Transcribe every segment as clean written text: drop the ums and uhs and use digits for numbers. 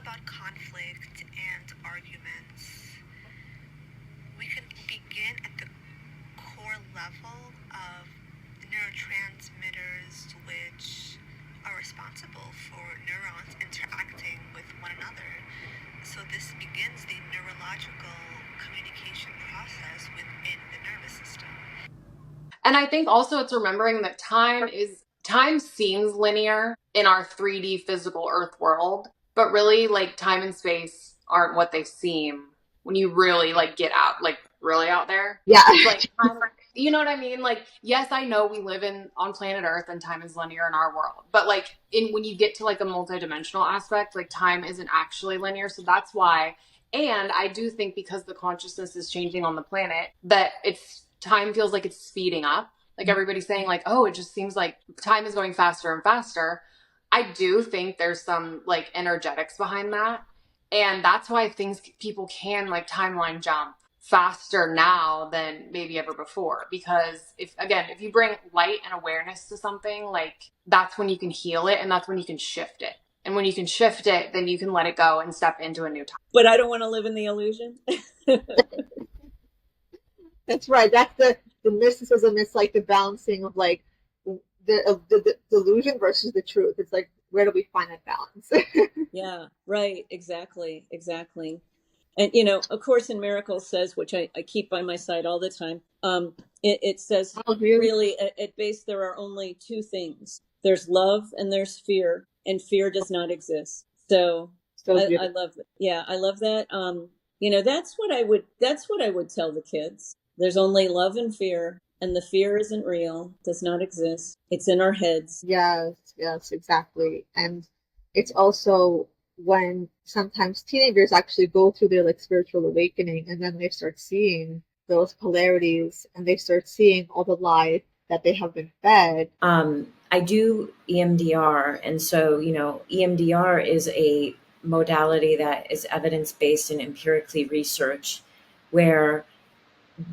about conflict and arguments, we can begin at the core level of neurotransmitters which are responsible for neurons interacting with one another. So this begins the neurological communication process within the nervous system. And I think also it's remembering that time seems linear in our 3D physical Earth world, but really like time and space aren't what they seem when you really like get out, like really out there. Yeah. It's like you know what I mean? Like, yes, I know we live on planet Earth and time is linear in our world, but like when you get to like a multidimensional aspect, like time isn't actually linear. So that's why. And I do think because the consciousness is changing on the planet, that time feels like it's speeding up. Like everybody's saying like, oh, it just seems like time is going faster and faster. I do think there's some like energetics behind that. And that's why people can like timeline jump faster now than maybe ever before. Because if you bring light and awareness to something, like that's when you can heal it and that's when you can shift it. And when you can shift it, then you can let it go and step into a new time. But I don't want to live in the illusion. That's right. That's the mysticism. It's like the balancing of like the delusion versus the truth. It's like, where do we find that balance? Yeah, right. Exactly. And, you know, A Course in Miracles says, which I keep by my side all the time, it says, really, at base, there are only two things. There's love and there's fear, and fear does not exist. So I love it. Yeah, I love that. You know, that's what I would tell the kids. There's only love and fear, and the fear isn't real, does not exist. It's in our heads. Yes, exactly. And it's also when sometimes teenagers actually go through their like spiritual awakening, and then they start seeing those polarities, and they start seeing all the lies that they have been fed. I do EMDR, and so, you know, EMDR is a modality that is evidence-based and empirically researched, where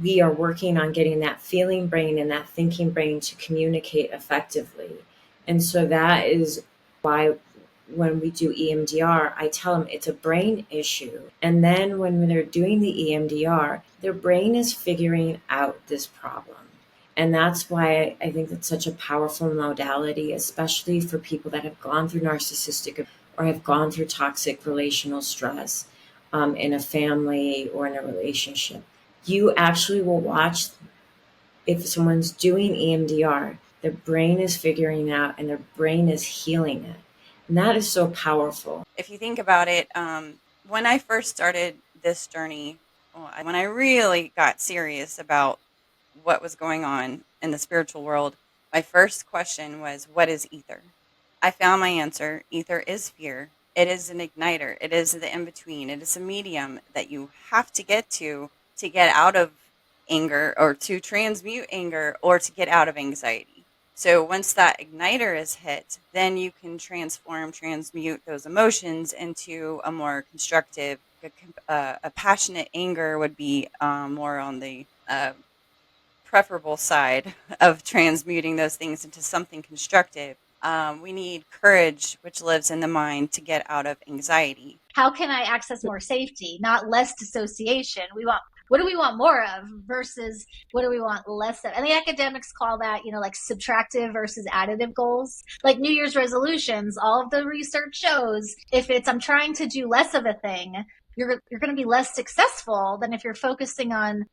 we are working on getting that feeling brain and that thinking brain to communicate effectively. And so that is why when we do EMDR, I tell them it's a brain issue. And then when they're doing the EMDR, their brain is figuring out this problem. And that's why I think it's such a powerful modality, especially for people that have gone through narcissistic or have gone through toxic relational stress in a family or in a relationship. You actually will watch if someone's doing EMDR, their brain is figuring out and their brain is healing it. And that is so powerful. If you think about it, when I first started this journey, when I really got serious about what was going on in the spiritual world, my first question was, what is ether? I found my answer. Ether is fear. It is an igniter. It is the in-between. It is a medium that you have to get to get out of anger, or to transmute anger, or to get out of anxiety. So once that igniter is hit, then you can transmute those emotions into a more constructive, a passionate anger would be more on the preferable side of transmuting those things into something constructive. We need courage, which lives in the mind, to get out of anxiety. How can I access more safety, not less dissociation? What do we want more of versus what do we want less of? And the academics call that, like subtractive versus additive goals. Like New Year's resolutions, all of the research shows if I'm trying to do less of a thing, you're going to be less successful than if you're focusing on,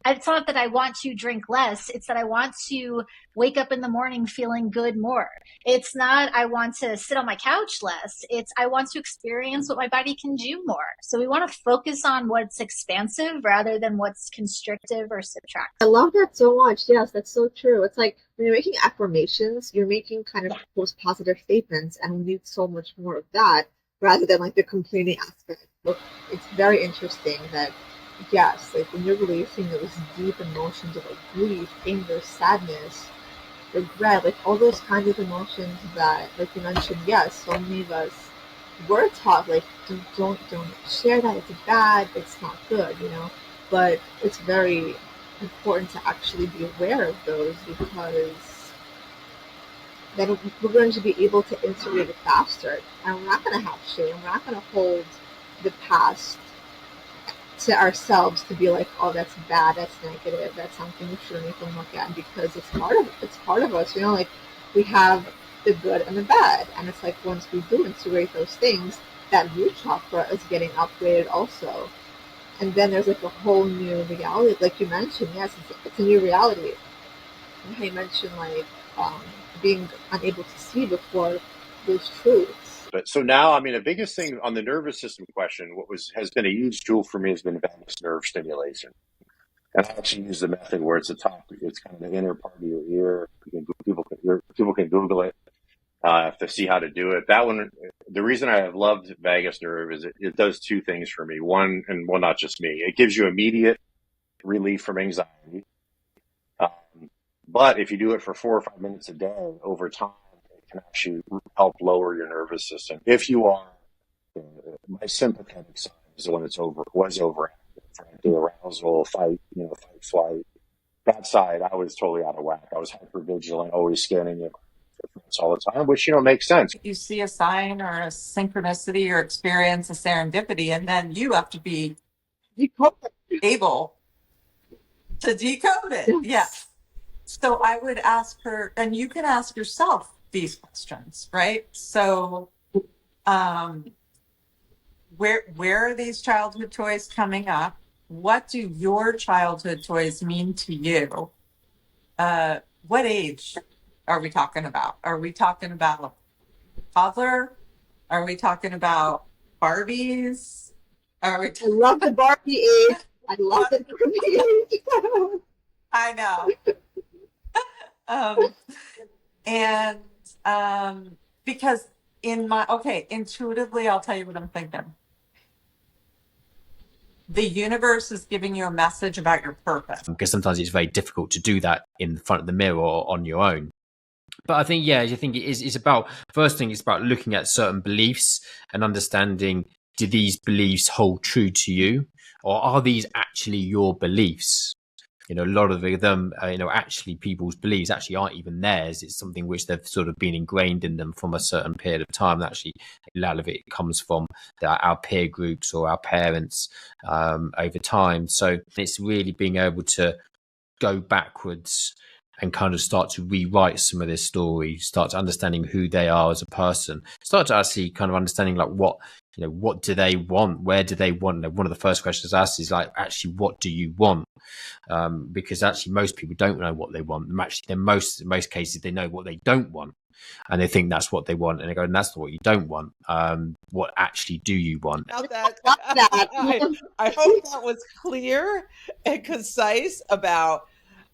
it's not that I want to drink less. It's that I want to wake up in the morning feeling good more. It's not I want to sit on my couch less. It's I want to experience what my body can do more. So we want to focus on what's expansive rather than what's constrictive or subtractive. I love that so much. Yes, that's so true. It's like when you're making affirmations, you're making kind of those positive statements, and we need so much more of that rather than like the complaining aspect. Look, it's very interesting that yes, like when you're releasing those deep emotions of like grief, anger, sadness, regret, like all those kinds of emotions that, like you mentioned, yes, so many of us were taught like don't share that, it's bad, it's not good, but it's very important to actually be aware of those, because then we're going to be able to integrate it faster. And we're not going to have shame. We're not going to hold the past to ourselves to be like, oh, that's bad, that's negative, that's something we shouldn't even look at, because it's part of us, like we have the good and the bad, and it's like once we do integrate those things, that root chakra is getting upgraded also, and then there's like a whole new reality, like you mentioned. Yes, it's a new reality. And how you mentioned like being unable to see before those truths. But so now, I mean, the biggest thing on the nervous system question, has been a huge tool for me has been vagus nerve stimulation. And I actually use the method where it's it's kind of the inner part of your ear. People can Google it to see how to do it. That one, the reason I have loved vagus nerve is it does two things for me. One, and well, not just me, it gives you immediate relief from anxiety. But if you do it for 4 or 5 minutes a day over time, it can actually help lower your nervous system. If you are, my sympathetic side is the one was overactive, right? The arousal, fight, flight. That side, I was totally out of whack. I was hypervigilant, always scanning it all the time, which, makes sense. You see a sign or a synchronicity or experience a serendipity, and then you have to be able to decode it. Yes. So I would ask her, and you can ask yourself these questions, right? So where are these childhood toys coming up? What do your childhood toys mean to you? What age are we talking about? Are we talking about a toddler? Are we talking about Barbies? I love the Barbie age. I love the Barbie age. I know. Because intuitively, I'll tell you what I'm thinking. The universe is giving you a message about your purpose. Because sometimes it's very difficult to do that in front of the mirror or on your own. But I think, it's about, first thing, it's about looking at certain beliefs and understanding, do these beliefs hold true to you? Or are these actually your beliefs? A lot of them, actually people's beliefs actually aren't even theirs. It's something which they've sort of been ingrained in them from a certain period of time. Actually, a lot of it comes from our peer groups or our parents over time. So it's really being able to go backwards and kind of start to rewrite some of their story, start to understanding who they are as a person, start to actually kind of understanding like what do they want? Where do they want? One of the first questions asked is like, actually, what do you want? Because actually most people don't know what they want. Actually, in most cases, they know what they don't want. And they think that's what they want. And they go, and that's not what you don't want. What actually do you want? I hope that was clear and concise about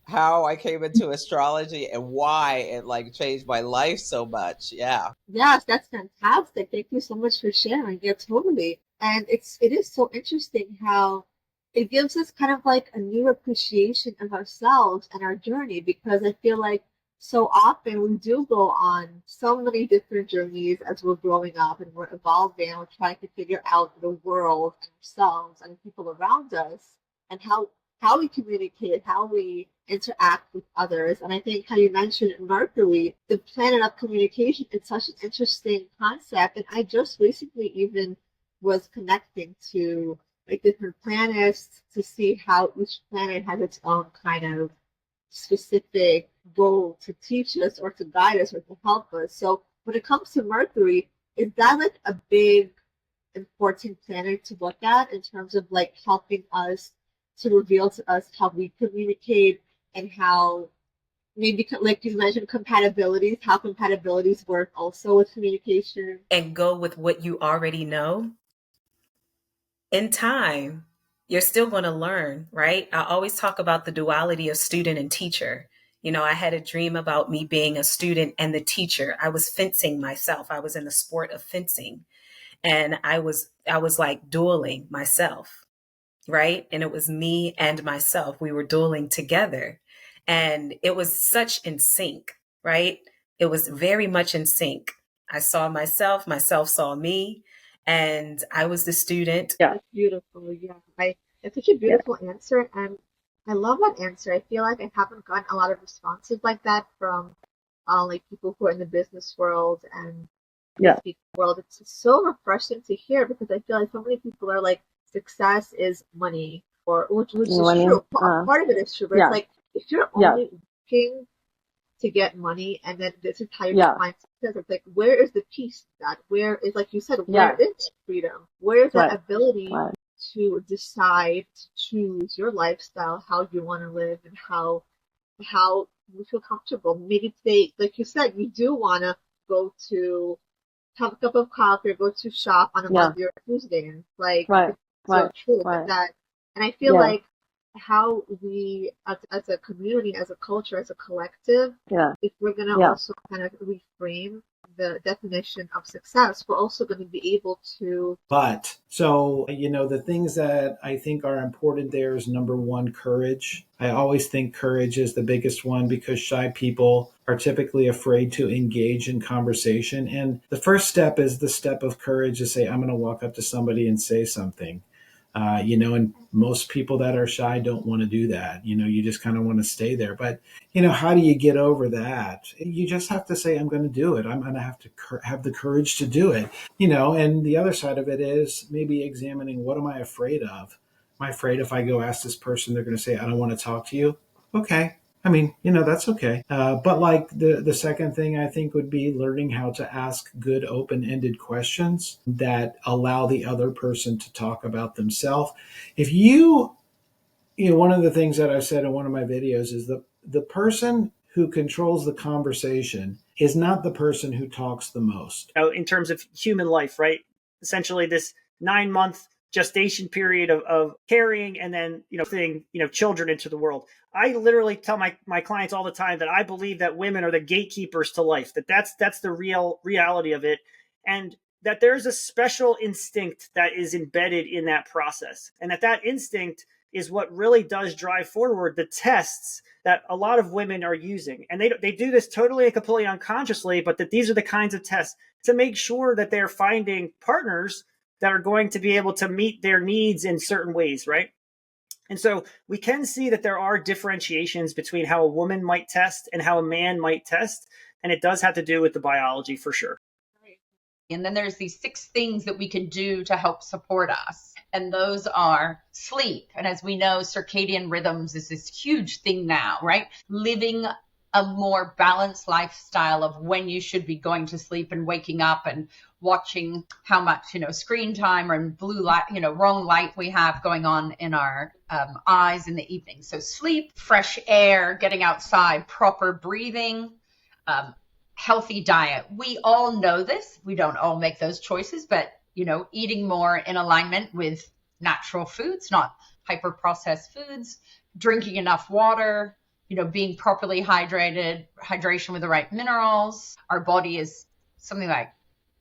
how I came into astrology and why it like changed my life so much. Yeah. Yes, that's fantastic. Thank you so much for sharing. Yeah, totally. And it is so interesting how it gives us kind of like a new appreciation of ourselves and our journey, because I feel like so often we do go on so many different journeys as we're growing up and we're evolving and we're trying to figure out the world and ourselves and people around us and how we communicate, how we interact with others. And I think how you mentioned Mercury, the planet of communication, is such an interesting concept. And I just recently even was connecting to like different planets to see how each planet has its own kind of specific role to teach us or to guide us or to help us. So when it comes to Mercury, is that like a big important planet to look at in terms of like helping us to reveal to us how we communicate and how maybe, like you mentioned, compatibilities, how compatibilities work also with communication? And go with what you already know. In time, you're still going to learn, right? I always talk about the duality of student and teacher. I had a dream about me being a student and the teacher. I was fencing myself. I was in the sport of fencing, and I was like dueling myself. Right. And it was me and myself. We were dueling together. And it was such in sync. Right. It was very much in sync. I saw myself saw me, and I was the student. Yeah, beautiful. Yeah. It's such a beautiful answer. And I love that answer. I feel like I haven't gotten a lot of responses like that from like people who are in the business world and Yeah. speak world. It's so refreshing to hear because I feel like so many people are like, success is money, or which is Money. true. Part of it is true, but Yeah. it's like if you're Yeah. only working to get money and then this is how you Yeah. define success, it's like, where is the peace in that? Where is, like you said, Yeah. where is freedom? Where is that Right. ability Right. to decide, to choose your lifestyle, how you want to live, and how you feel comfortable? Maybe today, like you said, you do want to go to have a cup of coffee or go to shop on a Yeah. Monday or Tuesday, and it's like, Right. it's so Right. true Right. that, and I feel Yeah. like how we as a community, as a culture, as a collective, Yeah. if we're gonna Yeah. also kind of reframe the definition of success, we're also going to be able to. But so, the things that I think are important there is number one, courage. I always think courage is the biggest one because shy people are typically afraid to engage in conversation. And the first step is the step of courage to say, I'm going to walk up to somebody and say something. And most people that are shy don't want to do that. You just kind of want to stay there. But, how do you get over that? You just have to say, I'm going to do it. I'm going to have to have the courage to do it. And the other side of it is maybe examining, what am I afraid of? Am I afraid if I go ask this person, they're going to say, I don't want to talk to you? Okay. I mean, that's okay. But like the second thing I think would be learning how to ask good open-ended questions that allow the other person to talk about themselves. If one of the things that I've said in one of my videos is the person who controls the conversation is not the person who talks the most. In terms of human life, right? Essentially this 9-month gestation period of carrying and then, children into the world. I literally tell my clients all the time that I believe that women are the gatekeepers to life, that's the real reality of it. And that there's a special instinct that is embedded in that process. And that instinct is what really does drive forward the tests that a lot of women are using. And they do this totally and completely unconsciously, but that these are the kinds of tests to make sure that they're finding partners that are going to be able to meet their needs in certain ways, right? And so we can see that there are differentiations between how a woman might test and how a man might test. And it does have to do with the biology for sure. And then there's these 6 things that we can do to help support us. And those are sleep. And as we know, circadian rhythms is this huge thing now, right? Living a more balanced lifestyle of when you should be going to sleep and waking up and watching how much, screen time or blue light, wrong light we have going on in our eyes in the evening. So sleep, fresh air, getting outside, proper breathing, healthy diet. We all know this. We don't all make those choices, but, eating more in alignment with natural foods, not hyper processed foods, drinking enough water, being properly hydrated, hydration with the right minerals. Our body is something like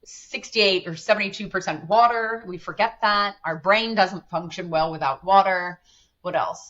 68 or 72% water. We forget that. Our brain doesn't function well without water. What else?